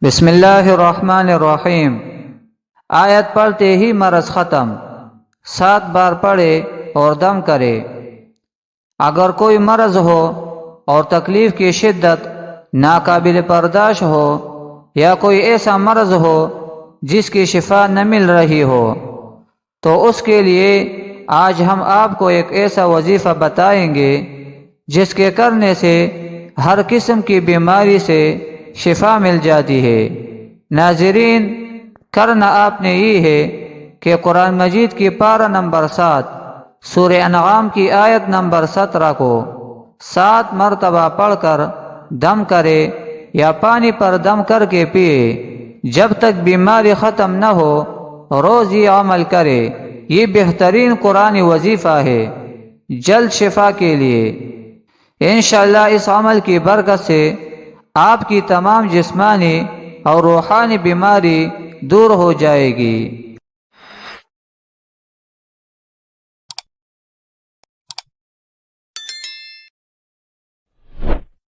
بسم اللہ الرحمن الرحیم۔ آیت پڑھتے ہی مرض ختم، 7 بار پڑھے اور دم کرے۔ اگر کوئی مرض ہو اور تکلیف کی شدت ناقابل برداشت ہو، یا کوئی ایسا مرض ہو جس کی شفا نہ مل رہی ہو، تو اس کے لیے آج ہم آپ کو ایک ایسا وظیفہ بتائیں گے جس کے کرنے سے ہر قسم کی بیماری سے شفا مل جاتی ہے۔ ناظرین، کرنا آپ نے یہ ہے کہ قرآن مجید کی پارہ نمبر 7 سورہ انعام کی آیت نمبر 17 کو 7 مرتبہ پڑھ کر دم کرے یا پانی پر دم کر کے پیے جب تک بیماری ختم نہ ہو۔ روز یہ عمل کرے، یہ بہترین قرآنی وظیفہ ہے جلد شفا کے لیے۔ انشاءاللہ اس عمل کی برکت سے آپ کی تمام جسمانی اور روحانی بیماری دور ہو جائے گی۔